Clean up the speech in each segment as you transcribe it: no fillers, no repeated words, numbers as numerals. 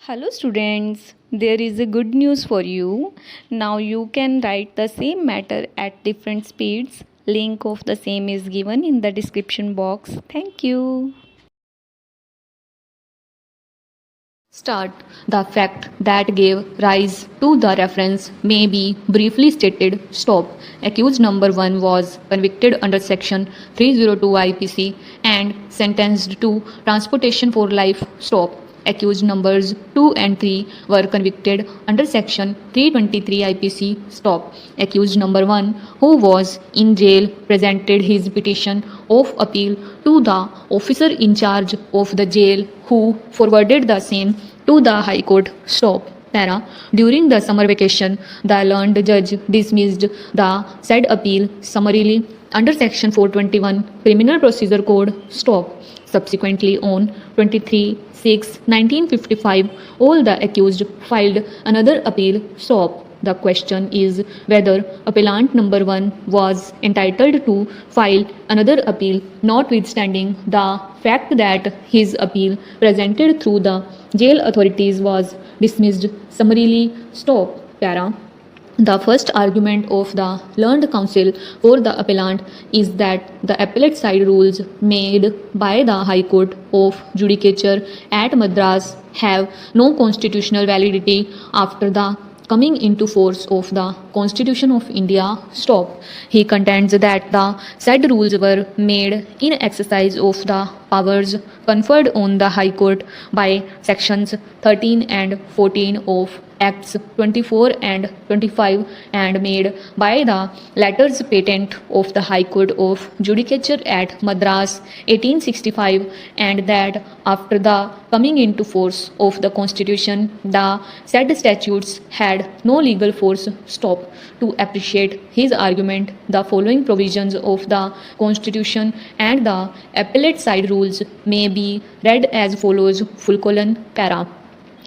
Hello students, there is a good news for you. Now you can write the same matter at different speeds. Link of the same is given in the description box. Thank you. Start. The fact that gave rise to the reference may be briefly stated. Stop. Accused number 1 was convicted under section 302 IPC and sentenced to transportation for life. Stop. Accused numbers 2 and 3 were convicted under section 323 IPC. Stop. Accused number 1, who was in jail, presented his petition of appeal to the officer in charge of the jail, who forwarded the same to the High Court. Stop. Para. During the summer vacation, the learned judge dismissed the said appeal summarily under section 421 Criminal Procedure Code. Stop. Subsequently, on 23/6/1955, all the accused filed another appeal. Stop. The question is whether appellant number 1 was entitled to file another appeal, notwithstanding the fact that his appeal presented through the jail authorities was dismissed summarily. Stop. Para. The first argument of the learned counsel for the appellant is that the appellate side rules made by the High Court of Judicature at Madras have no constitutional validity after the coming into force of the Constitution of India. Stop. He contends that the said rules were made in exercise of the powers conferred on the High Court by sections 13 and 14 of Acts 24 and 25 and made by the letters patent of the High Court of Judicature at Madras 1865, and that after the coming into force of the Constitution, the said statutes had no legal force. Stop. To appreciate his argument, the following provisions of the Constitution and the appellate side rules may be read as follows: Para.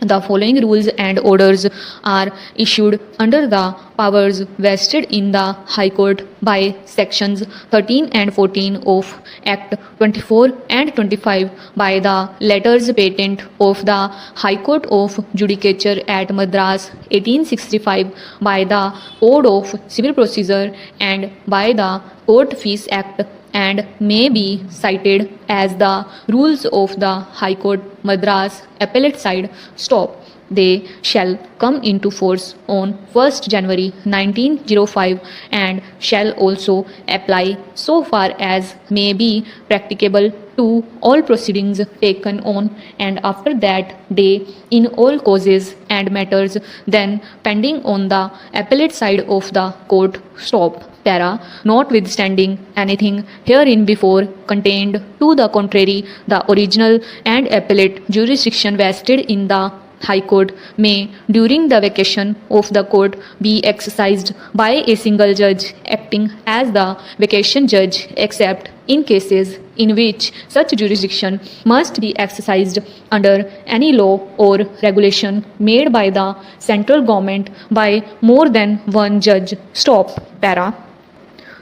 The following rules and orders are issued under the powers vested in the High Court by sections 13 and 14 of Act 24 and 25, by the letters patent of the High Court of Judicature at Madras 1865, by the Code of Civil Procedure, and by the Court Fees Act, and may be cited as the rules of the High Court Madras appellate side. Stop. They shall come into force on 1st January 1905 and shall also apply so far as may be practicable to all proceedings taken on and after that day in all causes and matters then pending on the appellate side of the court. Stop. Para. Notwithstanding anything herein before contained to the contrary, the original and appellate jurisdiction vested in the High Court may, during the vacation of the court, be exercised by a single judge acting as the vacation judge, except in cases in which such jurisdiction must be exercised under any law or regulation made by the central government by more than one judge. Stop. Para.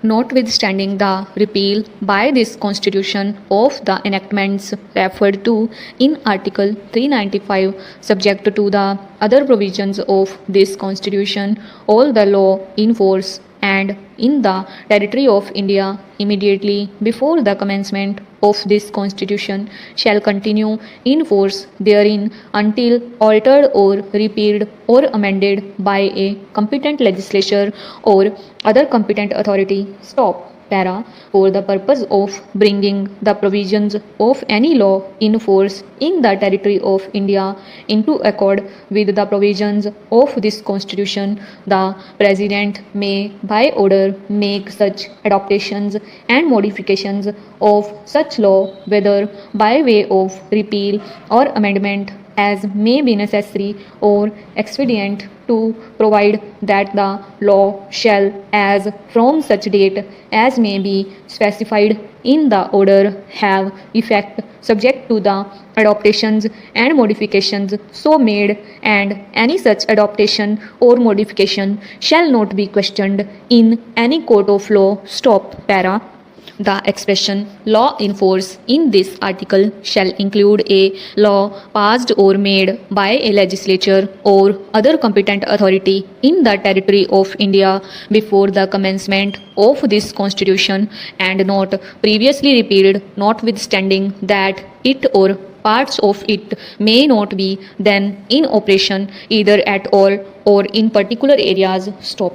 Notwithstanding the repeal by this Constitution of the enactments referred to in Article 395, subject to the other provisions of this Constitution, all the law in force and in the territory of India immediately before the commencement of this Constitution shall continue in force therein until altered or repealed or amended by a competent legislature or other competent authority. Stop. Para. For the purpose of bringing the provisions of any law in force in the territory of India into accord with the provisions of this Constitution, the President may by order make such adaptations and modifications of such law, whether by way of repeal or amendment, as may be necessary or expedient, to provide that the law shall, as from such date as may be specified in the order, have effect subject to the adaptations and modifications so made, and any such adaptation or modification shall not be questioned in any court of law. Stop. Para. The expression law in force in this article shall include a law passed or made by a legislature or other competent authority in the territory of India before the commencement of this constitution and not previously repealed, notwithstanding that it or parts of it may not be then in operation either at all or in particular areas. Stop.